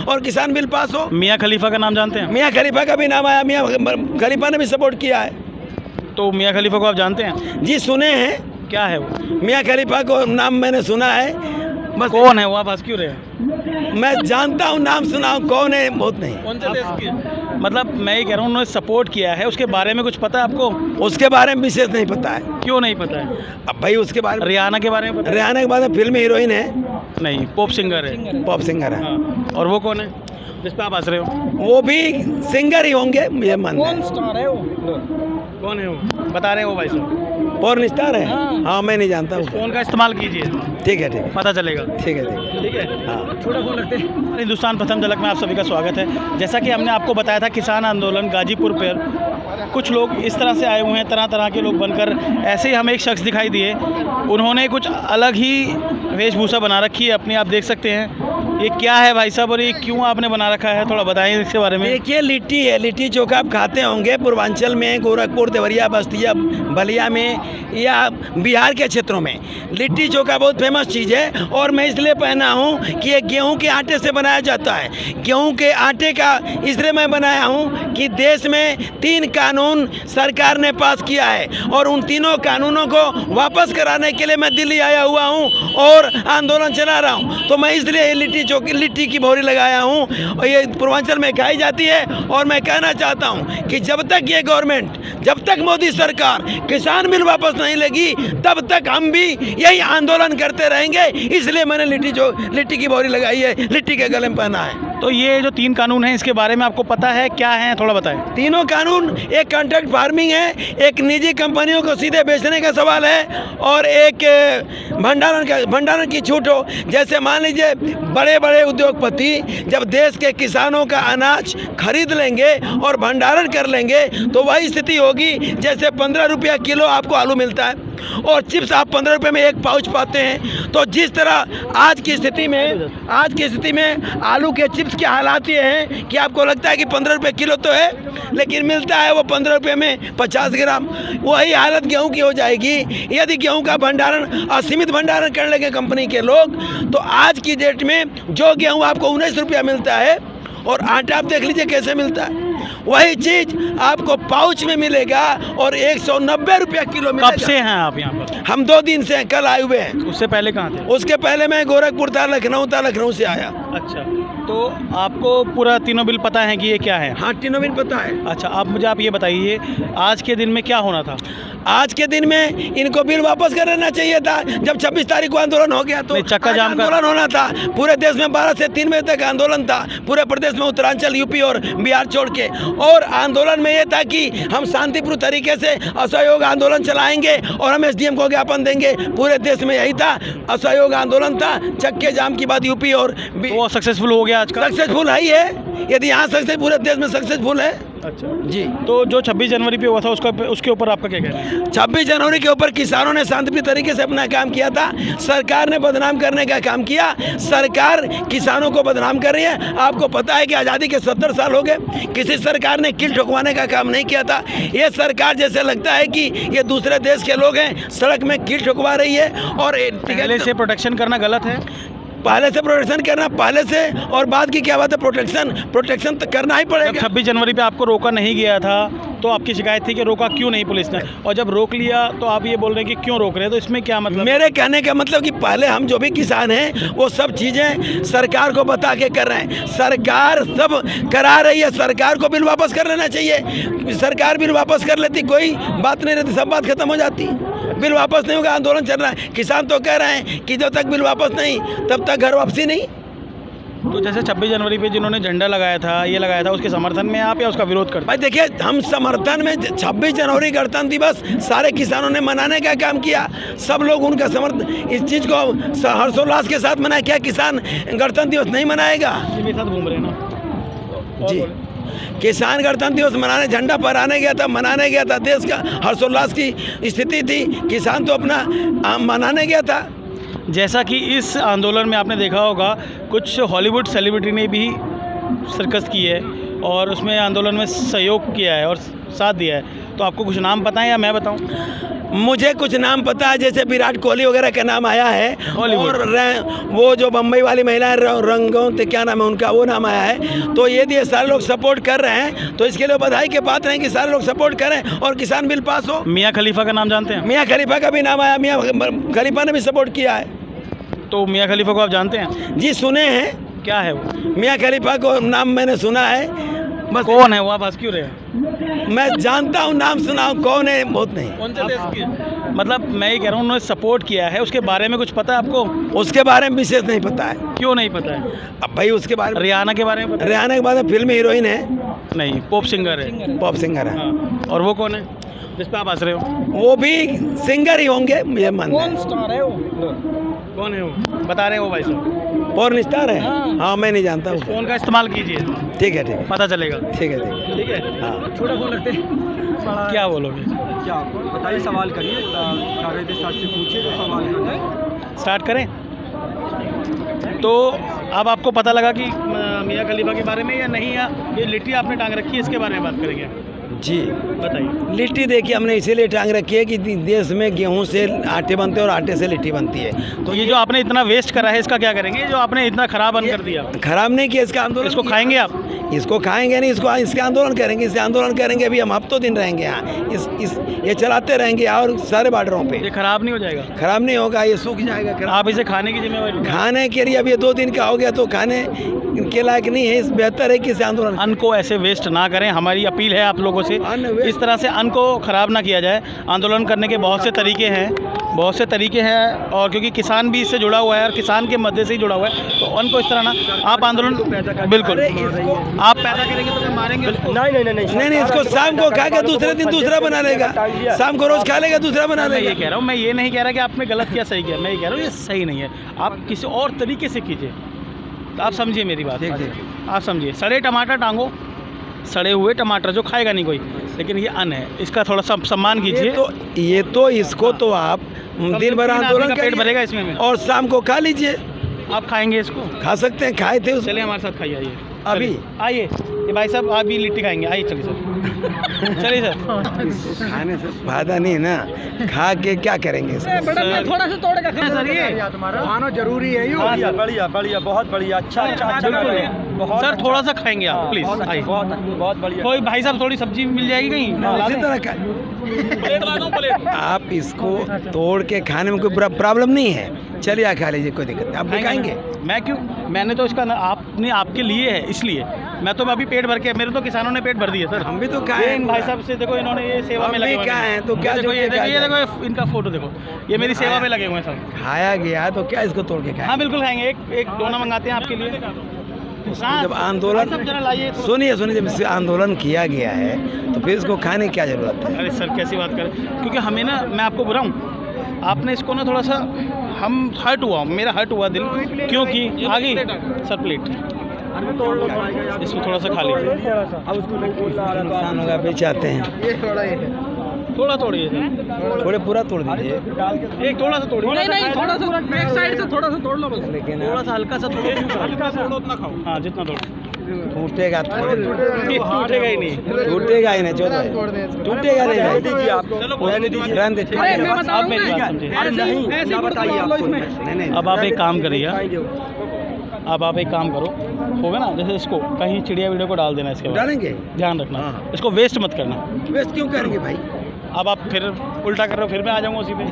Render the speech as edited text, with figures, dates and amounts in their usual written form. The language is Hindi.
और किसान बिल पास हो। मियाँ खलीफा का नाम जानते हैं? मियाँ खलीफा का भी नाम आया, मियाँ खलीफा ने भी सपोर्ट किया है। तो मियाँ खलीफा को आप जानते हैं? जी सुने हैं। क्या है वो? मियाँ खलीफा को नाम मैंने सुना है, बस। कौन है वो, आप हंस क्यों रहे हैं? मैं जानता हूँ, नाम सुना हूँ, कौन है बहुत नहीं। कौन से देश की? मतलब मैं ये कह रहा हूँ उन्होंने सपोर्ट किया है, उसके बारे में कुछ पता है आपको? उसके बारे में विशेष नहीं पता है। क्यों नहीं पता है? अब भाई उसके बारे में, रियाना के बारे में पता है? रियाना के बारे में फिल्म हीरोइन है। नहीं, पॉप सिंगर है। पॉप सिंगर है। हाँ। और वो कौन है जिस पे आप हंस रहे हो? वो भी सिंगर ही होंगे, मुझे मानना है। स्टार है वो? कौन है वो, बता रहे हैं वो भाई साहब? पॉर्न स्टार है। हाँ मैं नहीं जानता हूँ। फ़ोन का इस्तेमाल कीजिए, ठीक है, ठीक है, पता चलेगा। ठीक है, ठीक है। ठीक है, हाँ। छोटा फोन रखते हैं। हिंदुस्तान प्रथम झलक में आप सभी का स्वागत है। जैसा कि हमने आपको बताया था, किसान आंदोलन गाजीपुर पर कुछ लोग इस तरह से आए हुए हैं, तरह तरह के लोग बनकर। ऐसे ही हमें एक शख्स दिखाई दिए, उन्होंने कुछ अलग ही वेशभूषा बना रखी है अपनी, आप देख सकते हैं। ये क्या है भाई साहब, और ये क्यों आपने बना रखा है, थोड़ा बताएं इसके बारे में। देखिए लिट्टी है, लिट्टी चोखा आप खाते होंगे पूर्वांचल में, गोरखपुर, देवरिया, बस्तिया, बलिया में या बिहार के क्षेत्रों में लिट्टी चोखा बहुत फेमस चीज़ है। और मैं इसलिए पहना हूँ कि ये गेहूं के आटे से बनाया जाता है। गेहूं के आटे का इसलिए मैं बनाया हूँ कि देश में 3 कानून सरकार ने पास किया है और उन तीनों कानूनों को वापस कराने के लिए मैं दिल्ली आया हुआ हूँ और आंदोलन चला रहा हूँ। तो मैं इसलिए लिट्टी की भौरी लगाया हूँ और ये पूर्वांचल में खाई जाती है। और मैं कहना चाहता हूँ कि जब तक ये गवर्नमेंट, जब तक मोदी सरकार किसान बिल वापस नहीं लेगी, तब तक हम भी यही आंदोलन करते रहेंगे। इसलिए मैंने लिट्टी की भौरी लगाई है, लिट्टी के गले में पहना है। तो ये जो 3 कानून हैं, इसके बारे में आपको पता है क्या है, थोड़ा बताएं। तीनों कानून, एक कॉन्ट्रैक्ट फार्मिंग है, एक निजी कंपनियों को सीधे बेचने का सवाल है, और एक भंडारण की छूट हो। जैसे मान लीजिए बड़े बड़े उद्योगपति जब देश के किसानों का अनाज खरीद लेंगे और भंडारण कर लेंगे, तो वही स्थिति होगी जैसे 15 रुपया किलो आपको आलू मिलता है और चिप्स आप 15 रुपये में एक पाउच पाते हैं। तो जिस तरह आज की स्थिति में आलू के चिप्स के हालात ये हैं कि आपको लगता है कि 15 रुपये किलो तो है, लेकिन मिलता है वो 15 रुपये में 50 ग्राम। वही हालत गेहूं की हो जाएगी यदि गेहूं का भंडारण, असीमित भंडारण कर लेंगे कंपनी के लोग। तो आज की डेट में जो गेहूं आपको 19 रुपया मिलता है और आटा आप देख लीजिए कैसे मिलता है, वही चीज़ आपको पाउच में मिलेगा और 190 रुपया किलो मिलेगा। कब से हैं आप यहाँ पर? हम 2 दिन से हैं, कल आए हुए हैं। उससे पहले कहाँ थे? उसके पहले मैं गोरखपुर था, लखनऊ से आया। अच्छा, तो आपको पूरा तीनों बिल पता है कि ये क्या है? हाँ, तीनों बिल पता है। अच्छा, आप ये बताइए, आज के दिन में क्या होना था? आज के दिन में इनको बिल वापस कर लेना चाहिए था। जब 26 तारीख को आंदोलन हो गया तो चक्का जाम आंदोलन होना था। पूरे देश में 12 से 3 बजे तक आंदोलन था, पूरे प्रदेश में, उत्तरांचल, यूपी और बिहार छोड़ के। और आंदोलन में ये था कि हम शांतिपूर्ण तरीके से असहयोग आंदोलन चलाएंगे और हम SDM को ज्ञापन देंगे। पूरे देश में यही था, असहयोग आंदोलन था। चक्के जाम की बात यूपी और वो सक्सेसफुल हो गया आज का? सक्सेसफुल है ही है, यदि यहाँ सक्सेस पूरे देश में सक्सेसफुल है। अच्छा जी। तो जो 26 जनवरी पे हुआ था उसके ऊपर आपका क्या कहना है? 26 जनवरी के ऊपर किसानों ने शांतिपूर्ण तरीके से अपना काम किया था। सरकार ने बदनाम करने का काम किया। सरकार किसानों को बदनाम कर रही है। आपको पता है कि आज़ादी के 70 साल हो गए, किसी सरकार ने किल ठोकवाने का काम नहीं किया था। ये सरकार जैसे लगता है कि ये दूसरे देश के लोग हैं, सड़क में किल ठोकवा रही है। और पहले से प्रोटेक्शन करना गलत है? पहले से प्रोटेक्शन करना, पहले से, और बाद की क्या बात है, प्रोटेक्शन तो करना ही पड़ेगा। 26 जनवरी पे आपको रोका नहीं गया था तो आपकी शिकायत थी कि रोका क्यों नहीं पुलिस ने, और जब रोक लिया तो आप ये बोल रहे हैं कि क्यों रोक रहे हैं, तो इसमें क्या मतलब? मेरे कहने का मतलब कि पहले हम जो भी किसान हैं वो सब चीज़ें सरकार को बता के कर रहे हैं। सरकार सब करा रही है, सरकार को बिल वापस कर लेना चाहिए। सरकार बिल वापस कर लेती, कोई बात नहीं रहती, सब बात खत्म हो जाती। बिल वापस नहीं होगा, आंदोलन चल रहा है। किसान तो कह रहे हैं कि जब तक बिल वापस नहीं तब तक घर वापसी नहीं। तो जैसे 26 जनवरी पे जिन्होंने झंडा लगाया था, ये लगाया था, उसके समर्थन में आप या उसका विरोध करते? भाई देखिए, हम समर्थन में 26 जनवरी गणतंत्र दिवस सारे किसानों ने मनाने का काम किया। सब लोग उनका समर्थन, इस चीज़ को हर्षोल्लास के साथ मनाया। क्या किसान गणतंत्र दिवस नहीं मनाएगा? मेरे साथ घूम रहे हैं ना जी। किसान गणतंत्र दिवस मनाने, झंडा फहराने गया था, मनाने गया था। देश का हर्षोल्लास की स्थिति थी, किसान तो अपना मनाने गया था। जैसा कि इस आंदोलन में आपने देखा होगा, कुछ हॉलीवुड सेलिब्रिटी ने भी शिरकत की है और उसमें आंदोलन में सहयोग किया है और साथ दिया है। तो आपको कुछ नाम पता है या मैं बताऊं? मुझे कुछ नाम पता है, जैसे विराट कोहली वगैरह का नाम आया है, और वो जो बम्बई वाली महिला है रंगों क्या नाम है उनका, वो नाम आया है। तो ये सारे लोग सपोर्ट कर रहे हैं, तो इसके लिए बधाई के पात्र हैं कि सारे लोग सपोर्ट करें और किसान बिल पास हो। मियाँ खलीफा का नाम जानते हैं? मियाँ खलीफा का भी नाम आया, मियाँ खलीफा ने भी सपोर्ट किया है। तो मियाँ खलीफा को आप जानते हैं? जी सुने हैं। क्या है वो? मियाँ खलीफा को नाम मैंने सुना है, बस। कौन है वो, आप हंस क्यों रहे हैं? मैं जानता हूँ, नाम सुना हूँ, कौन है बहुत नहीं। कौन से देश की? मतलब मैं ये कह रहा हूँ उन्होंने सपोर्ट किया है, उसके बारे में कुछ पता है आपको? उसके बारे में विशेष नहीं पता है। क्यों नहीं पता है? अब भाई उसके बारे में, रियाना के बारे में पता है? रियाना के बारे में फिल्म हीरोइन है, नहीं, पॉप सिंगर है। पॉप सिंगर है। हाँ। और वो कौन है जिस पे आप हंस रहे हो? वो भी सिंगर ही होंगे, मुझे मानना है। स्टार है वो? कौन है वो? बता रहे हो भाई साहब? पॉर्न स्टार है। हाँ मैं नहीं जानता हूँ। फोन का इस्तेमाल कीजिए, ठीक है ठीक है, पता चलेगा। ठीक है ठीक है। ठीक है, हाँ छोटा फोन रखते क्या बोलोगे? क्या बताइए, सवाल करिए, कागज साहब से पूछिए तो सवाल करिए। स्टार्ट करें? तो अब आपको पता लगा कि मियाँ खलीफा के बारे में या नहीं, या ये लिट्टी आपने टांग रखी है इसके बारे में बात करेंगे? जी बताइए। लिट्टी देखिए हमने इसीलिए टांग रखी है कि देश में गेहूं से आटे बनते हैं और आटे से लिट्टी बनती है। तो ये जो आपने इतना वेस्ट करा है इसका क्या करेंगे? जो आपने इतना खराब बन कर दिया, खराब नहीं किया, इसका आंदोलन इसको किया। खाएंगे आप? इसको खाएंगे नहीं, इसके आंदोलन करेंगे, इससे आंदोलन करेंगे। अभी हम हफ्तों दिन रहेंगे यहाँ, ये चलाते रहेंगे और सारे बॉर्डरों पे। ये खराब नहीं हो जाएगा? खराब नहीं होगा, ये सूख जाएगा। आप इसे खाने की जिम्मेवारी? खाने के लिए अब ये 2 दिन का हो गया तो खाने के लायक नहीं है। इस बेहतर है कि इसे आंदोलन। अन्न को ऐसे वेस्ट ना करें, हमारी अपील है आप लोगों से। इस तरह से अन्न को ख़राब ना किया जाए। आंदोलन करने के बहुत से तरीके हैं, और क्योंकि किसान भी इससे जुड़ा हुआ है और किसान के मध्य से ही जुड़ा हुआ है, तो अन्न को इस तरह ना आप आंदोलन बिल्कुल आप पैदा करेंगे तो फिर मारेंगे उसको। नहीं, इसको शाम को खा के दूसरे दिन दूसरा बना लेगा। शाम को रोज खा लेगा, दूसरा बना मैं ये लेगा। कह रहा हूँ, मैं ये नहीं कह रहा कि आपने गलत किया सही किया, मैं ये कह रहा हूँ ये सही नहीं है। आप किसी और तरीके से कीजिए। तो आप समझिए मेरी बात, आप समझिए। सड़े टमाटर टांगो, सड़े हुए टमाटर जो खाएगा नहीं कोई, लेकिन ये अन्न है, इसका थोड़ा सा सम्मान कीजिए। ये तो इसको तो आप दिन भर आंदोलन पेट भरेगा इसमें में, और शाम को खा लीजिए। आप खाएंगे इसको? खा सकते हैं, खाए थे चलिए हमारे साथ खाइए, आइए अभी आइए। ये भाई साहब आप भी लिट्टी खाएंगे, आइए चलिए सर। चलिए सर। खाने से फायदा नहीं ना, खा के क्या करेंगे इसको? थोड़ा सा तोड़ के खाना सर, ये खाना जरूरी है। बढ़िया बढ़िया, बहुत बढ़िया, अच्छा बिल्कुल सर, थोड़ा सा खाएंगे आप प्लीज, आइए। बहुत बढ़िया। कोई भाई साहब थोड़ी सब्जी मिल जाएगी कहीं? इसी तरह का आप इसको तोड़ के खाने में कोई प्रॉब्लम नहीं है। चलिए खा लीजिए, कोई दिक्कत नहीं। आप भी खाएंगे? मैं क्यों? मैंने तो इसका आपने आपके लिए है इसलिए। मैं तो अभी पेट भर के, मेरे तो किसानों ने पेट भर दिया सर। हम भी तो खाए। इन भाई साहब से देखो, इन्होंने ये सेवा में लगे हुए हैं, तो क्या देखो, ये देखो इनका फोटो देखो, ये मेरी सेवा में लगे हुए हैं सब। खाया गया तो क्या इसको तोड़ के खाए? हाँ बिल्कुल खाएंगे, एक डोना मंगाते हैं आपके लिए। जब आंदोलन, सुनिए जब इसे आंदोलन किया गया है तो फिर इसको खाने की क्या जरूरत है? अरे सर कैसी बात करें, क्योंकि हमें ना, मैं आपको बुरा हूँ, आपने इसको ना थोड़ा सा, हम मेरा हर्ट हुआ दिल, क्योंकि आगे सर प्लेट इसको थोड़ा सा खा लीजिए। नुकसान होगा, बेच आते हैं। थोड़ा तोड़िए सर, थोड़े पूरा तोड़ दीजिए। एक थोड़ा सा तोड़िए। नहीं, थोड़ा सा बैक साइड से थोड़ा सा तोड़ लो बस। लेकिन थोड़ा सा हल्का सा तोड़ो, हल्का सा तोड़ो, उतना खाओ। हाँ जितना तोड़ो। टूटेगा, टूटेगा ही नहीं, टूटेगा ही नहीं, टूटेगा नहीं भाई। दीजिए आप, रहने दीजिए। रहने दीजिए। आप मेरी बात समझिए। अरे नहीं, बताइए आप। नहीं, अब आप एक काम करिए, अब आप एक काम करो, होगा ना, जैसे इसको कहीं चिड़िया वीडियो को डाल देना, इसके बाद डालेंगे। ध्यान रखना, हाँ। इसको वेस्ट मत करना। वेस्ट क्यों करेंगे भाई? अब आप फिर उल्टा कर रहे हो, फिर मैं आ जाऊँगा उसी पे।